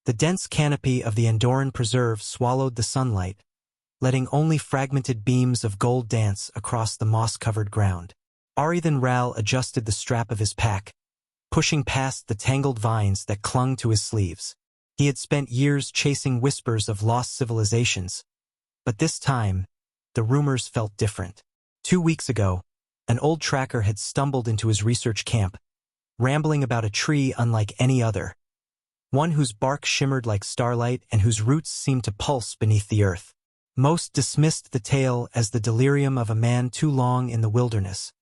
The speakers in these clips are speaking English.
The dense canopy of the Andorran preserve swallowed the sunlight, letting only fragmented beams of gold dance across the moss-covered ground. Arithan adjusted the strap of his pack, pushing past the tangled vines that clung to his sleeves. He had spent years chasing whispers of lost civilizations, but this time, the rumors felt different. 2 weeks ago, an old tracker had stumbled into his research camp, rambling about a tree unlike any other, one whose bark shimmered like starlight and whose roots seemed to pulse beneath the earth. Most dismissed the tale as the delirium of a man too long in the wilderness,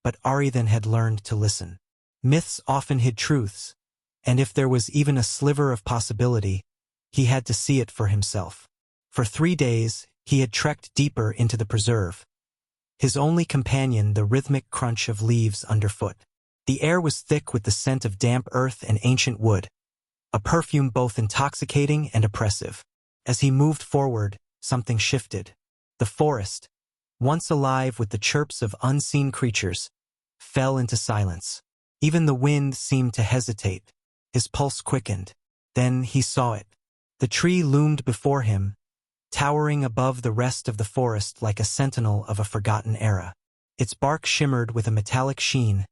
but Arithan had learned to listen. Myths often hid truths, and if there was even a sliver of possibility, he had to see it for himself. For 3 days, he had trekked deeper into the preserve, his only companion the rhythmic crunch of leaves underfoot. The air was thick with the scent of damp earth and ancient wood, a perfume both intoxicating and oppressive. As he moved forward, something shifted. The forest, once alive with the chirps of unseen creatures, fell into silence. Even the wind seemed to hesitate. His pulse quickened. Then he saw it. The tree loomed before him, towering above the rest of the forest like a sentinel of a forgotten era. Its bark shimmered with a metallic sheen,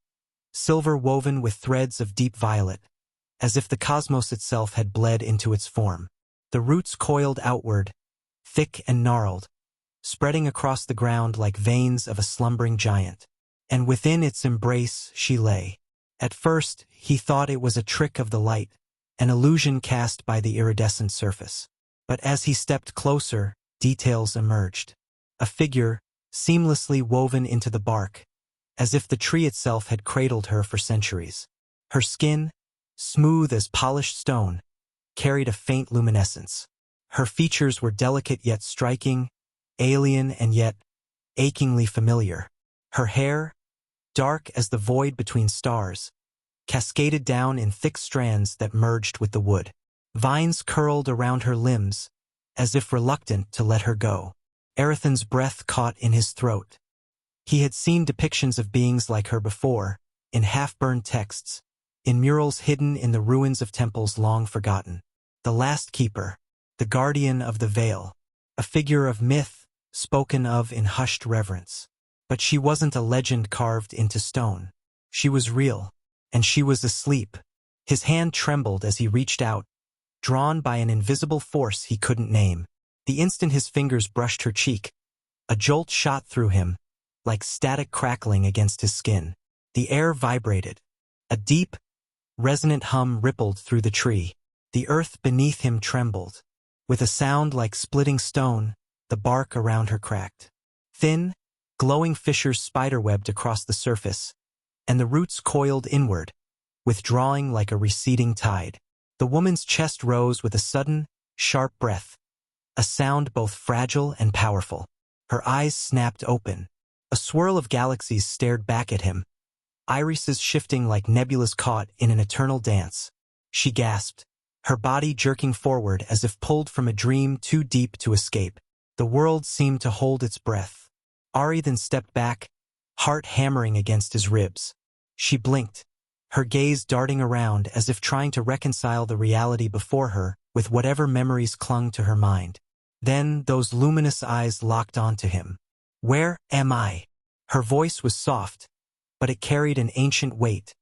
silver woven with threads of deep violet, as if the cosmos itself had bled into its form. The roots coiled outward, thick and gnarled, spreading across the ground like veins of a slumbering giant. And within its embrace she lay. At first, he thought it was a trick of the light, an illusion cast by the iridescent surface. But as he stepped closer, details emerged. A figure, seamlessly woven into the bark, as if the tree itself had cradled her for centuries. Her skin, smooth as polished stone, carried a faint luminescence. Her features were delicate yet striking, alien and yet achingly familiar. Her hair, dark as the void between stars, cascaded down in thick strands that merged with the wood. Vines curled around her limbs, as if reluctant to let her go. Arithan's breath caught in his throat. He had seen depictions of beings like her before, in half-burned texts, in murals hidden in the ruins of temples long forgotten. The last keeper, the guardian of the veil, a figure of myth, spoken of in hushed reverence. But she wasn't a legend carved into stone. She was real, and she was asleep. His hand trembled as he reached out, drawn by an invisible force he couldn't name. The instant his fingers brushed her cheek, a jolt shot through him, like static crackling against his skin. The air vibrated. A deep, resonant hum rippled through the tree. The earth beneath him trembled. With a sound like splitting stone, the bark around her cracked. Thin, glowing fissures spiderwebbed across the surface, and the roots coiled inward, withdrawing like a receding tide. The woman's chest rose with a sudden, sharp breath, a sound both fragile and powerful. Her eyes snapped open. A swirl of galaxies stared back at him, irises shifting like nebulas caught in an eternal dance. She gasped, her body jerking forward as if pulled from a dream too deep to escape. The world seemed to hold its breath. Arithan stepped back, heart hammering against his ribs. She blinked, her gaze darting around as if trying to reconcile the reality before her with whatever memories clung to her mind. Then those luminous eyes locked onto him. "Where am I?" Her voice was soft, but it carried an ancient weight,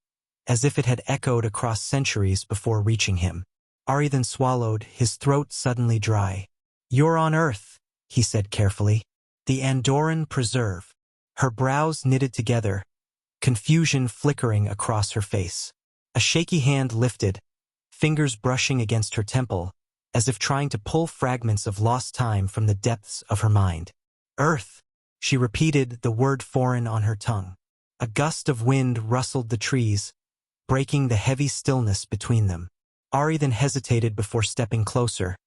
as if it had echoed across centuries before reaching him. Arithan swallowed, his throat suddenly dry. "You're on Earth," he said carefully. "The Andorran preserve." Her brows knitted together, confusion flickering across her face. A shaky hand lifted, fingers brushing against her temple, as if trying to pull fragments of lost time from the depths of her mind. "Earth," she repeated, the word foreign on her tongue. A gust of wind rustled the trees, breaking the heavy stillness between them. Arithan hesitated before stepping closer,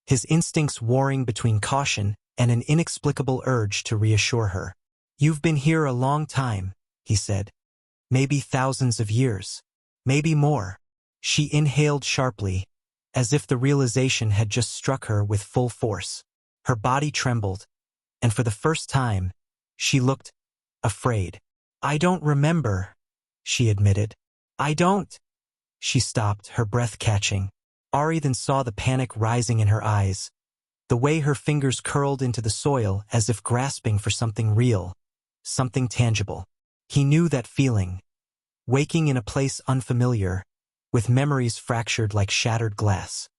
his instincts warring between caution and an inexplicable urge to reassure her. "You've been here a long time," he said. "Maybe thousands of years. Maybe more." She inhaled sharply, as if the realization had just struck her with full force. Her body trembled, and for the first time, she looked afraid. "I don't remember," she admitted. "I don't." She stopped, her breath catching. Arithan saw the panic rising in her eyes, the way her fingers curled into the soil as if grasping for something real, something tangible. He knew that feeling, waking in a place unfamiliar, with memories fractured like shattered glass.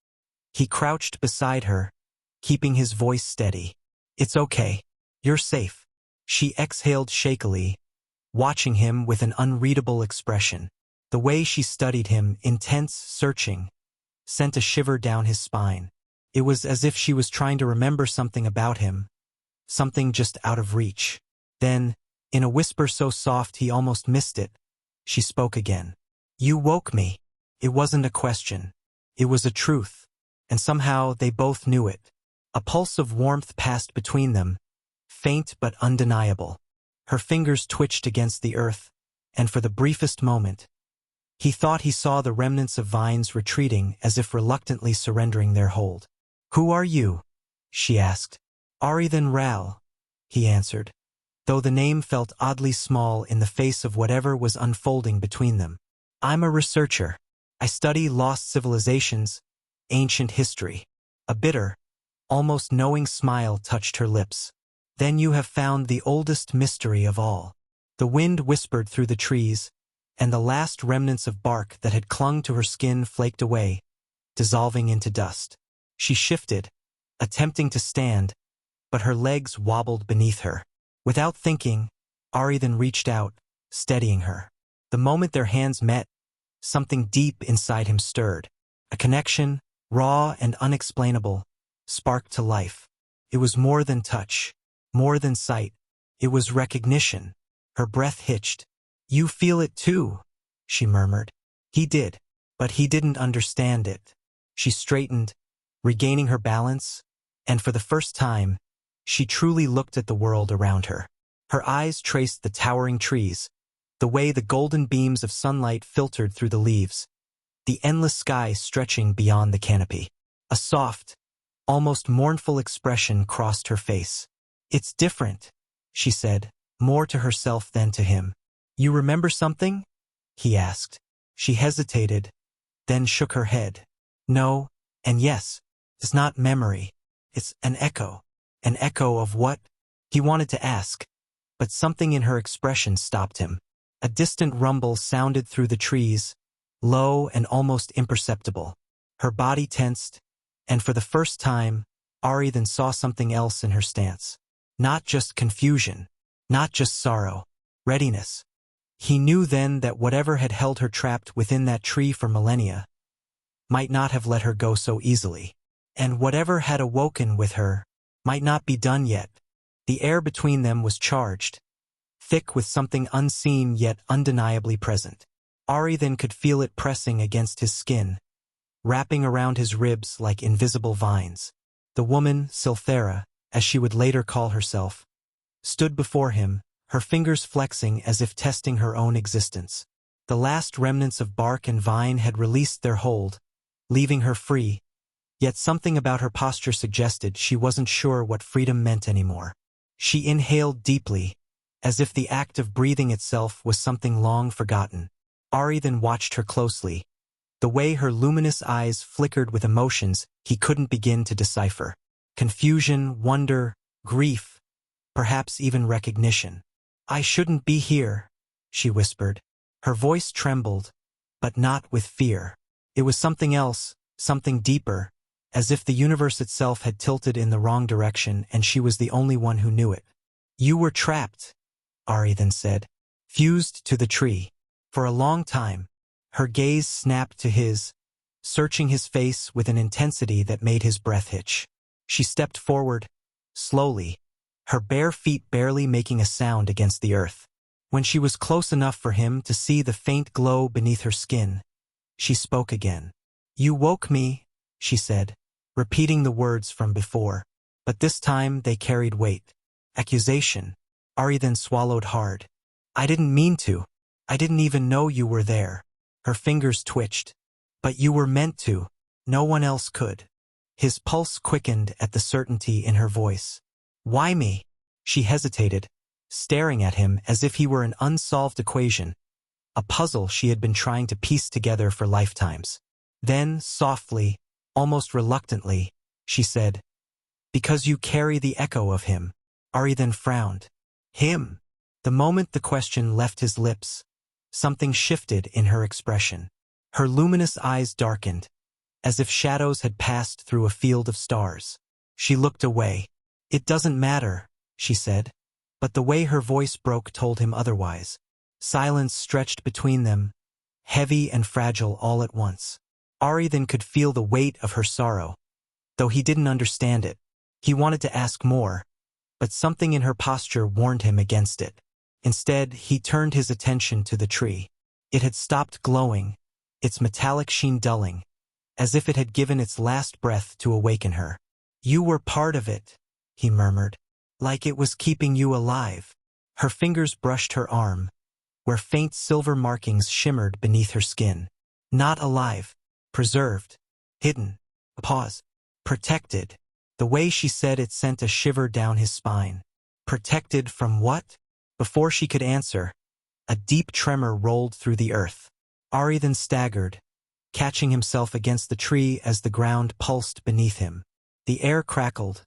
He crouched beside her, keeping his voice steady. "It's okay. You're safe." She exhaled shakily, watching him with an unreadable expression. The way she studied him, intense, searching, sent a shiver down his spine. It was as if she was trying to remember something about him, something just out of reach. Then, in a whisper so soft he almost missed it, she spoke again. "You woke me." It wasn't a question. It was a truth, and somehow they both knew it. A pulse of warmth passed between them, faint but undeniable. Her fingers twitched against the earth, and for the briefest moment, he thought he saw the remnants of vines retreating as if reluctantly surrendering their hold. "Who are you?" she asked. "Arithan Ral," he answered, though the name felt oddly small in the face of whatever was unfolding between them. "I'm a researcher. I study lost civilizations, ancient history." A bitter, almost knowing smile touched her lips. "Then you have found the oldest mystery of all." The wind whispered through the trees, and the last remnants of bark that had clung to her skin flaked away, dissolving into dust. She shifted, attempting to stand, but her legs wobbled beneath her. Without thinking, Arithan reached out, steadying her. The moment their hands met, something deep inside him stirred. A connection, raw and unexplainable, sparked to life. It was more than touch, more than sight. It was recognition. Her breath hitched. "You feel it too," she murmured. He did, but he didn't understand it. She straightened, regaining her balance, and for the first time, she truly looked at the world around her. Her eyes traced the towering trees, the way the golden beams of sunlight filtered through the leaves, the endless sky stretching beyond the canopy. A soft, almost mournful expression crossed her face. "It's different," she said, more to herself than to him. "You remember something?" he asked. She hesitated, then shook her head. "No, and yes. It's not memory. It's an echo." An echo of what? He wanted to ask, but something in her expression stopped him. A distant rumble sounded through the trees, low and almost imperceptible. Her body tensed, and for the first time, Arithan saw something else in her stance. Not just confusion, not just sorrow, readiness. He knew then that whatever had held her trapped within that tree for millennia might not have let her go so easily. And whatever had awoken with her might not be done yet. The air between them was charged, thick with something unseen yet undeniably present. Arithan could feel it pressing against his skin, wrapping around his ribs like invisible vines. The woman, Sylthaera, as she would later call herself, stood before him, her fingers flexing as if testing her own existence. The last remnants of bark and vine had released their hold, leaving her free, yet something about her posture suggested she wasn't sure what freedom meant anymore. She inhaled deeply, as if the act of breathing itself was something long forgotten. Arithan watched her closely, the way her luminous eyes flickered with emotions he couldn't begin to decipher. Confusion, wonder, grief, perhaps even recognition. "I shouldn't be here," she whispered. Her voice trembled, but not with fear. It was something else, something deeper, as if the universe itself had tilted in the wrong direction and she was the only one who knew it. "You were trapped," Arithan said, fused to the tree. For a long time, her gaze snapped to his, searching his face with an intensity that made his breath hitch. She stepped forward, slowly, her bare feet barely making a sound against the earth. When she was close enough for him to see the faint glow beneath her skin, she spoke again. "You woke me," she said, repeating the words from before, but this time they carried weight. Accusation. Arithan swallowed hard. "I didn't mean to. I didn't even know you were there." Her fingers twitched. "But you were meant to. No one else could." His pulse quickened at the certainty in her voice. "Why me?" She hesitated, staring at him as if he were an unsolved equation, a puzzle she had been trying to piece together for lifetimes. Then, softly, Almost reluctantly, she said, "Because you carry the echo of him." Arithan frowned. Him? The moment the question left his lips, something shifted in her expression. Her luminous eyes darkened, as if shadows had passed through a field of stars. She looked away. "It doesn't matter," she said, but the way her voice broke told him otherwise. Silence stretched between them, heavy and fragile all at once. Arithan could feel the weight of her sorrow, though he didn't understand it. He wanted to ask more, but something in her posture warned him against it. Instead, he turned his attention to the tree. It had stopped glowing, its metallic sheen dulling, as if it had given its last breath to awaken her. "You were part of it," he murmured, "like it was keeping you alive." Her fingers brushed her arm, where faint silver markings shimmered beneath her skin. Not alive, preserved, hidden. A pause. Protected. The way she said it sent a shiver down his spine. Protected from what? Before she could answer, a deep tremor rolled through the earth. Arithan staggered, catching himself against the tree as the ground pulsed beneath him. The air crackled,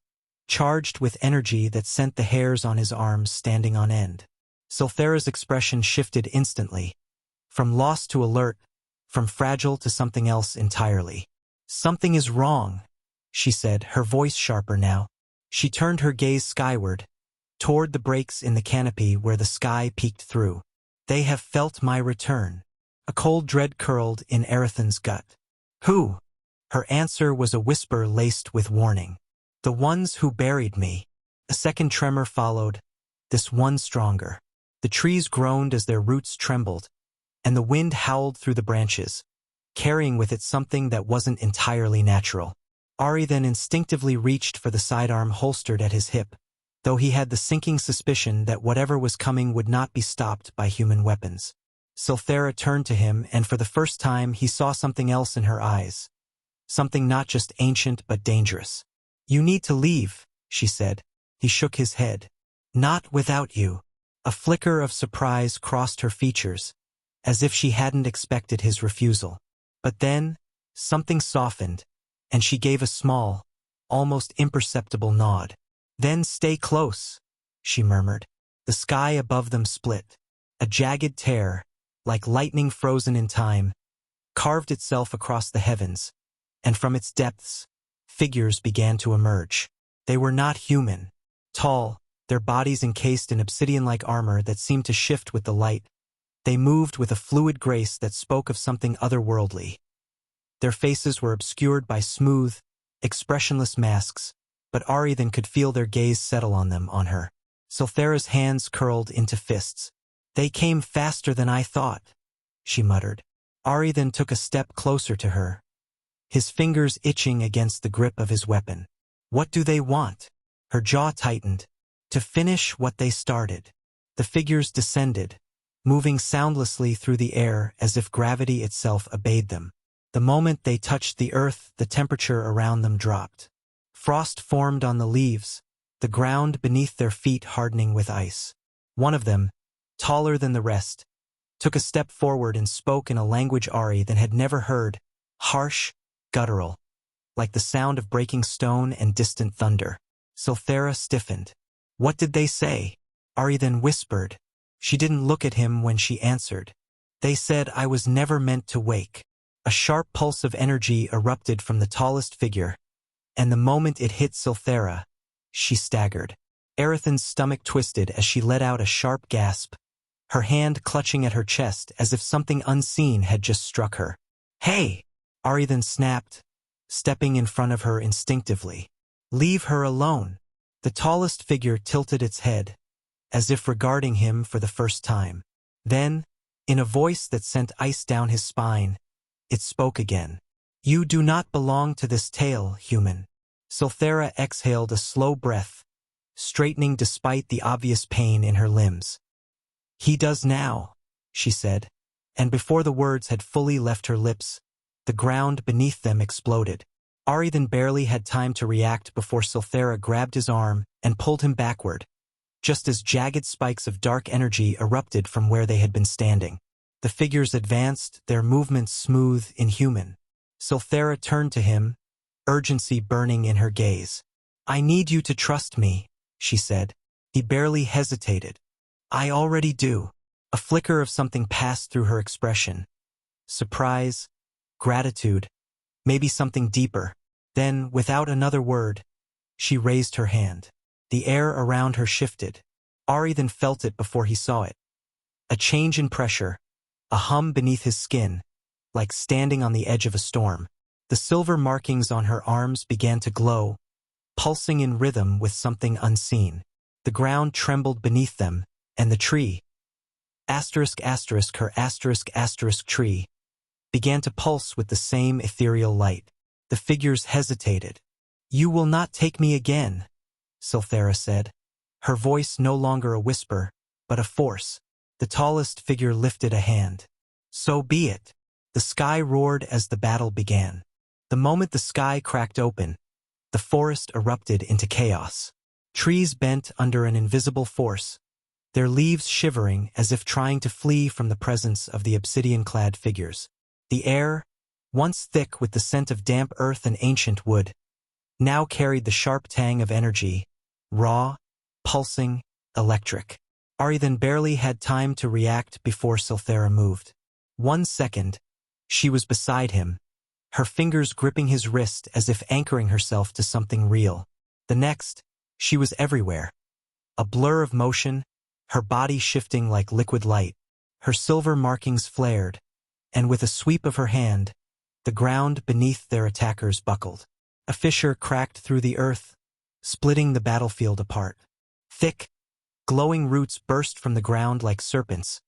charged with energy that sent the hairs on his arms standing on end. Sylthaera's expression shifted instantly, from lost to alert, from fragile to something else entirely. "Something is wrong," she said, her voice sharper now. She turned her gaze skyward, toward the breaks in the canopy where the sky peeked through. "They have felt my return." A cold dread curled in Arithan's gut. "Who?" Her answer was a whisper laced with warning. "The ones who buried me." A second tremor followed, this one stronger. The trees groaned as their roots trembled, and the wind howled through the branches, carrying with it something that wasn't entirely natural. Arithan instinctively reached for the sidearm holstered at his hip, though he had the sinking suspicion that whatever was coming would not be stopped by human weapons. Sylthaera turned to him, and for the first time he saw something else in her eyes. Something not just ancient but dangerous. "You need to leave," she said. He shook his head. "Not without you." A flicker of surprise crossed her features, as if she hadn't expected his refusal. But then, something softened, and she gave a small, almost imperceptible nod. "Then stay close," she murmured. The sky above them split. A jagged tear, like lightning frozen in time, carved itself across the heavens, and from its depths, figures began to emerge. They were not human. Tall, their bodies encased in obsidian-like armor that seemed to shift with the light, they moved with a fluid grace that spoke of something otherworldly. Their faces were obscured by smooth, expressionless masks, but Arithan could feel their gaze settle on her. Sylthaera's hands curled into fists. "They came faster than I thought," she muttered. Arithan took a step closer to her, his fingers itching against the grip of his weapon. "What do they want?" Her jaw tightened. "To finish what they started." The figures descended, moving soundlessly through the air as if gravity itself obeyed them. The moment they touched the earth, the temperature around them dropped. Frost formed on the leaves, the ground beneath their feet hardening with ice. One of them, taller than the rest, took a step forward and spoke in a language Arithan had never heard, harsh, guttural, like the sound of breaking stone and distant thunder. Sylthaera stiffened. "What did they say?" Arithan whispered. She didn't look at him when she answered. "They said I was never meant to wake." A sharp pulse of energy erupted from the tallest figure, and the moment it hit Sylthaera, she staggered. Arithan's stomach twisted as she let out a sharp gasp, her hand clutching at her chest as if something unseen had just struck her. "Hey!" Arithan snapped, stepping in front of her instinctively. "Leave her alone." The tallest figure tilted its head, as if regarding him for the first time. Then, in a voice that sent ice down his spine, it spoke again. "You do not belong to this tale, human." Sylthaera exhaled a slow breath, straightening despite the obvious pain in her limbs. "He does now," she said, and before the words had fully left her lips, the ground beneath them exploded. Arithan barely had time to react before Sylthaera grabbed his arm and pulled him backward, just as jagged spikes of dark energy erupted from where they had been standing. The figures advanced, their movements smooth, inhuman. Sylthaera turned to him, urgency burning in her gaze. "I need you to trust me," she said. He barely hesitated. "I already do." A flicker of something passed through her expression. Surprise, gratitude, maybe something deeper. Then, without another word, she raised her hand. The air around her shifted. Arithan felt it before he saw it. A change in pressure, a hum beneath his skin, like standing on the edge of a storm. The silver markings on her arms began to glow, pulsing in rhythm with something unseen. The ground trembled beneath them, and the tree, her tree, began to pulse with the same ethereal light. The figures hesitated. "You will not take me again," Sylthaera said, her voice no longer a whisper, but a force. The tallest figure lifted a hand. "So be it." The sky roared as the battle began. The moment the sky cracked open, the forest erupted into chaos. Trees bent under an invisible force, their leaves shivering as if trying to flee from the presence of the obsidian-clad figures. The air, once thick with the scent of damp earth and ancient wood, now carried the sharp tang of energy, raw, pulsing, electric. Arithan barely had time to react before Sylthaera moved. 1 second, she was beside him, her fingers gripping his wrist as if anchoring herself to something real. The next, she was everywhere. A blur of motion, her body shifting like liquid light. Her silver markings flared, and with a sweep of her hand, the ground beneath their attackers buckled. A fissure cracked through the earth, splitting the battlefield apart. Thick, glowing roots burst from the ground like serpents,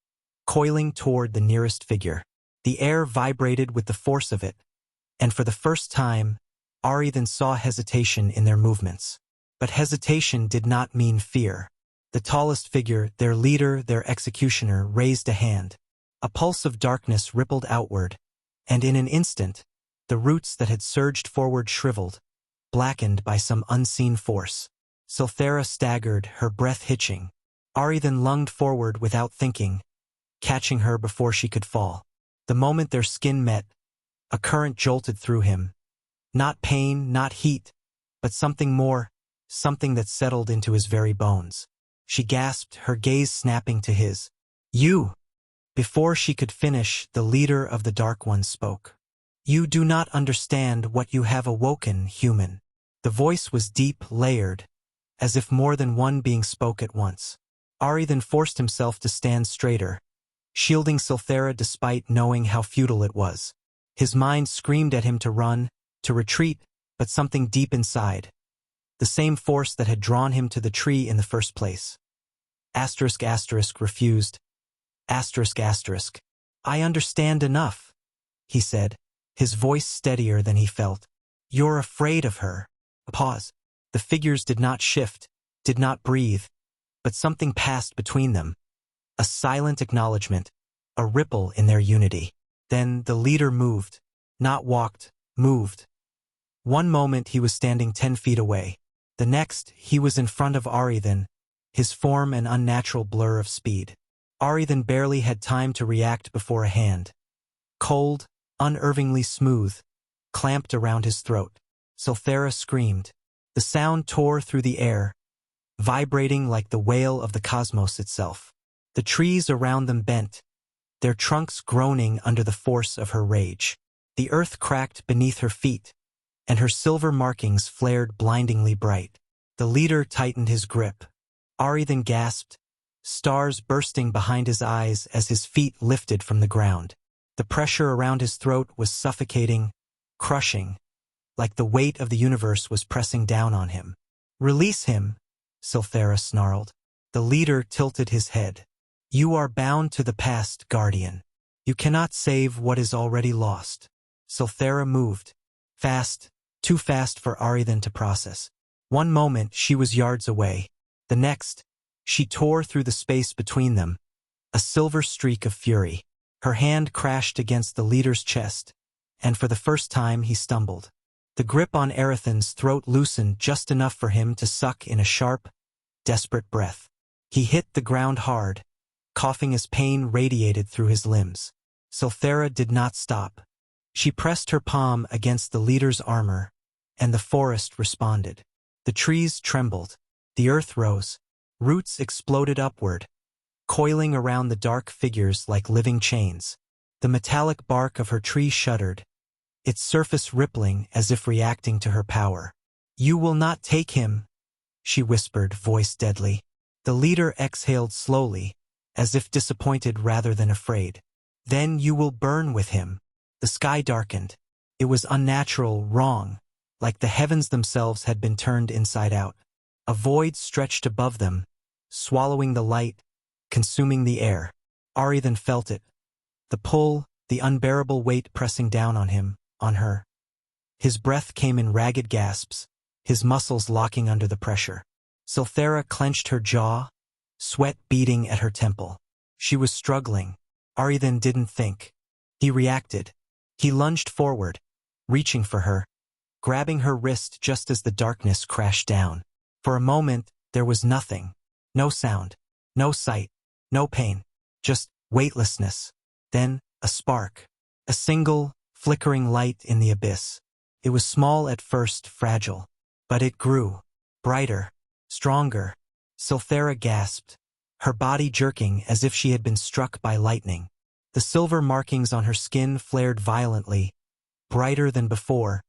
coiling toward the nearest figure. The air vibrated with the force of it, and for the first time, Arithan saw hesitation in their movements. But hesitation did not mean fear. The tallest figure, their leader, their executioner, raised a hand. A pulse of darkness rippled outward, and in an instant, the roots that had surged forward shriveled, blackened by some unseen force. Sylthaera staggered, her breath hitching. Arithan lunged forward without thinking, catching her before she could fall. The moment their skin met, a current jolted through him. Not pain, not heat, but something more, something that settled into his very bones. She gasped, her gaze snapping to his. "You!" Before she could finish, the leader of the Dark Ones spoke. "You do not understand what you have awoken, human." The voice was deep, layered, as if more than one being spoke at once. Arithan forced himself to stand straighter, shielding Sylthaera despite knowing how futile it was. His mind screamed at him to run, to retreat, but something deep inside, the same force that had drawn him to the tree in the first place, refused. "I understand enough," he said, his voice steadier than he felt. "You're afraid of her." A pause. The figures did not shift, did not breathe, but something passed between them. A silent acknowledgement, a ripple in their unity. Then the leader moved, not walked, moved. One moment he was standing 10 feet away. The next, he was in front of Arithan, his form an unnatural blur of speed. Arithan barely had time to react before a hand, cold, unervingly smooth, clamped around his throat. Sylthaera screamed. The sound tore through the air, vibrating like the wail of the cosmos itself. The trees around them bent, their trunks groaning under the force of her rage. The earth cracked beneath her feet, and her silver markings flared blindingly bright. The leader tightened his grip. Arithan gasped, stars bursting behind his eyes as his feet lifted from the ground. The pressure around his throat was suffocating, crushing, like the weight of the universe was pressing down on him. "Release him," Sylthaera snarled. The leader tilted his head. "You are bound to the past, Guardian. You cannot save what is already lost." Sylthaera moved. Fast, too fast for Arithan to process. One moment she was yards away. The next, she tore through the space between them, a silver streak of fury. Her hand crashed against the leader's chest, and for the first time he stumbled. The grip on Arithan's throat loosened just enough for him to suck in a sharp, desperate breath. He hit the ground hard, coughing as pain radiated through his limbs. Sylthaera did not stop. She pressed her palm against the leader's armor, and the forest responded. The trees trembled. The earth rose. Roots exploded upward, coiling around the dark figures like living chains. The metallic bark of her tree shuddered, its surface rippling as if reacting to her power. "You will not take him," she whispered, voice deadly. The leader exhaled slowly, as if disappointed rather than afraid. "Then you will burn with him." The sky darkened. It was unnatural, wrong, like the heavens themselves had been turned inside out. A void stretched above them, swallowing the light, consuming the air. Arithan felt it. The pull, the unbearable weight pressing down on him, on her. His breath came in ragged gasps, his muscles locking under the pressure. Sylthaera clenched her jaw, sweat beating at her temple. She was struggling. Arithan didn't think. He reacted. He lunged forward, reaching for her, grabbing her wrist just as the darkness crashed down. For a moment, there was nothing. No sound, no sight, no pain, just weightlessness. Then, a spark. A single, flickering light in the abyss. It was small at first, fragile. But it grew. Brighter. Stronger. Sylthaera gasped, her body jerking as if she had been struck by lightning. The silver markings on her skin flared violently, brighter than before,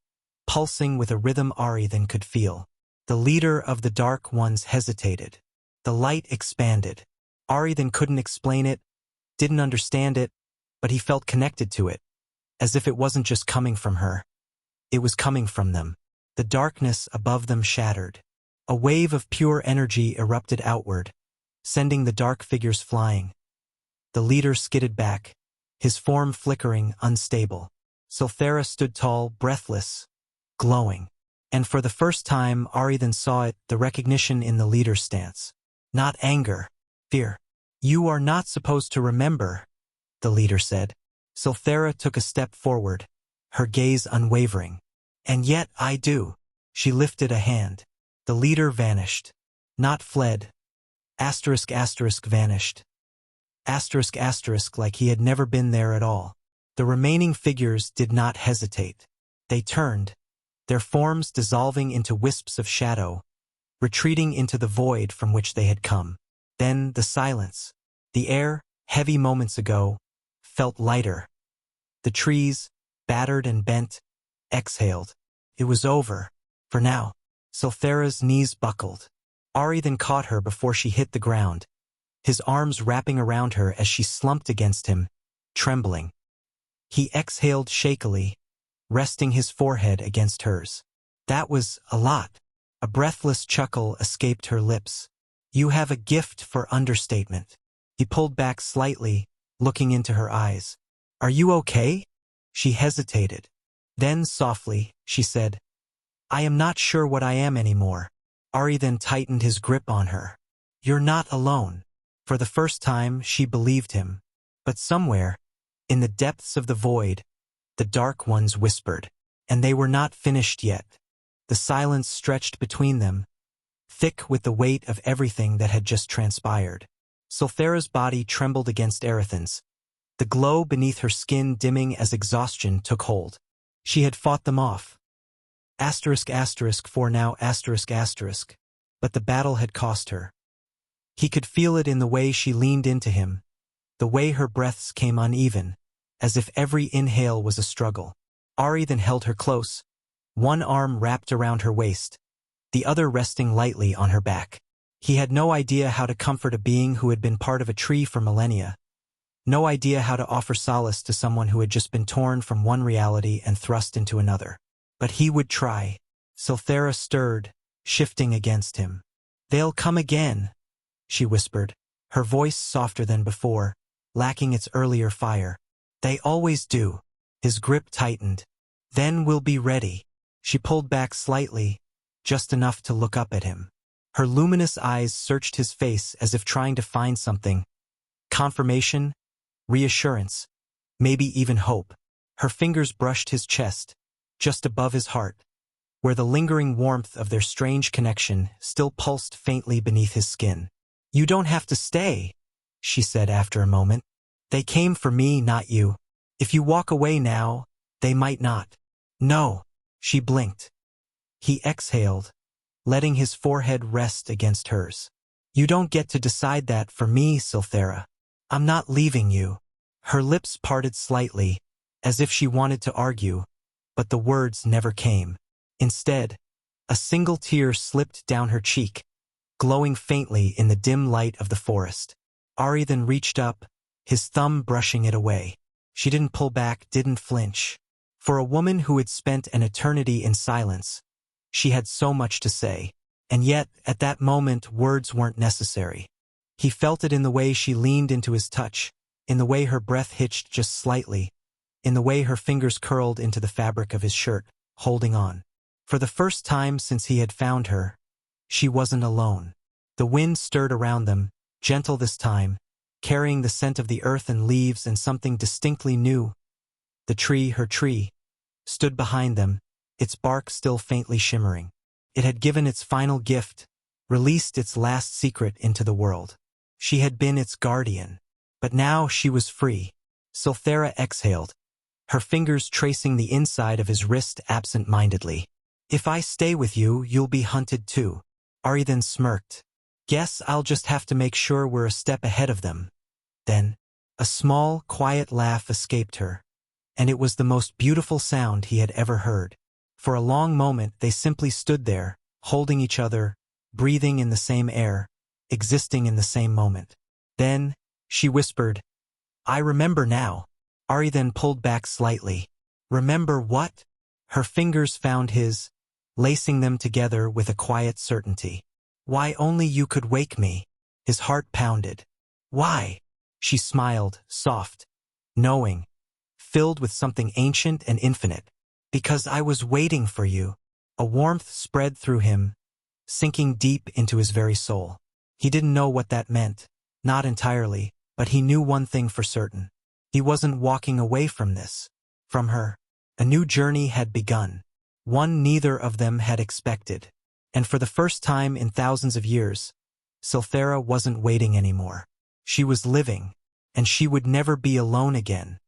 pulsing with a rhythm Arithan could feel. The leader of the Dark Ones hesitated. The light expanded. Arithan couldn't explain it, didn't understand it, but he felt connected to it, as if it wasn't just coming from her. It was coming from them. The darkness above them shattered. A wave of pure energy erupted outward, sending the dark figures flying. The leader skidded back, his form flickering, unstable. Sylthaera stood tall, breathless, glowing. And for the first time, Arithan saw it, the recognition in the leader's stance. Not anger, fear. "You are not supposed to remember," the leader said. Sylthaera took a step forward, her gaze unwavering. "And yet I do." She lifted a hand. The leader vanished. Not fled. Vanished. Like he had never been there at all. The remaining figures did not hesitate. They turned, their forms dissolving into wisps of shadow, retreating into the void from which they had come. Then the silence. The air, heavy moments ago, felt lighter. The trees, battered and bent, exhaled. It was over. For now. Sylthaera's knees buckled. Arithan caught her before she hit the ground, his arms wrapping around her as she slumped against him, trembling. He exhaled shakily, resting his forehead against hers. "That was a lot." A breathless chuckle escaped her lips. "You have a gift for understatement." He pulled back slightly, looking into her eyes. "Are you okay?" She hesitated. Then softly, she said, "I am not sure what I am anymore." Arithan tightened his grip on her. "You're not alone." For the first time, she believed him. But somewhere, in the depths of the void, the Dark Ones whispered. And they were not finished yet. The silence stretched between them, thick with the weight of everything that had just transpired. Sylthaera's body trembled against Arithan's, the glow beneath her skin dimming as exhaustion took hold. She had fought them off. For now, but the battle had cost her. He could feel it in the way she leaned into him, the way her breaths came uneven, as if every inhale was a struggle. Arithan held her close, one arm wrapped around her waist, the other resting lightly on her back. He had no idea how to comfort a being who had been part of a tree for millennia, no idea how to offer solace to someone who had just been torn from one reality and thrust into another. But he would try. Sylthaera stirred, shifting against him. "They'll come again," she whispered, her voice softer than before, lacking its earlier fire. "They always do." His grip tightened. "Then we'll be ready." She pulled back slightly, just enough to look up at him. Her luminous eyes searched his face as if trying to find something. Confirmation, reassurance, maybe even hope. Her fingers brushed his chest, just above his heart, where the lingering warmth of their strange connection still pulsed faintly beneath his skin. "You don't have to stay," she said after a moment. "They came for me, not you. If you walk away now, they might not." "No." She blinked. He exhaled, letting his forehead rest against hers. You don't get to decide that for me, Sylthaera. I'm not leaving you. Her lips parted slightly, as if she wanted to argue, but the words never came. Instead, a single tear slipped down her cheek, glowing faintly in the dim light of the forest. Arithan reached up, his thumb brushing it away. She didn't pull back, didn't flinch. For a woman who had spent an eternity in silence, she had so much to say. And yet, at that moment, words weren't necessary. He felt it in the way she leaned into his touch, in the way her breath hitched just slightly, in the way her fingers curled into the fabric of his shirt, holding on. For the first time since he had found her, she wasn't alone. The wind stirred around them, gentle this time, carrying the scent of the earth and leaves and something distinctly new. The tree, her tree, stood behind them, its bark still faintly shimmering. It had given its final gift, released its last secret into the world. She had been its guardian. But now she was free. Sylthaera exhaled, her fingers tracing the inside of his wrist absent-mindedly. If I stay with you, you'll be hunted too. Arithan smirked. Guess I'll just have to make sure we're a step ahead of them. Then, a small, quiet laugh escaped her, and it was the most beautiful sound he had ever heard. For a long moment they simply stood there, holding each other, breathing in the same air, existing in the same moment. Then, she whispered, I remember now. Arithan pulled back slightly. Remember what? Her fingers found his, lacing them together with a quiet certainty. Why only you could wake me? His heart pounded. Why? She smiled, soft, knowing, filled with something ancient and infinite. Because I was waiting for you. A warmth spread through him, sinking deep into his very soul. He didn't know what that meant, not entirely, but he knew one thing for certain. He wasn't walking away from this, from her. A new journey had begun, one neither of them had expected. And for the first time in thousands of years, Sylthaera wasn't waiting anymore. She was living, and she would never be alone again.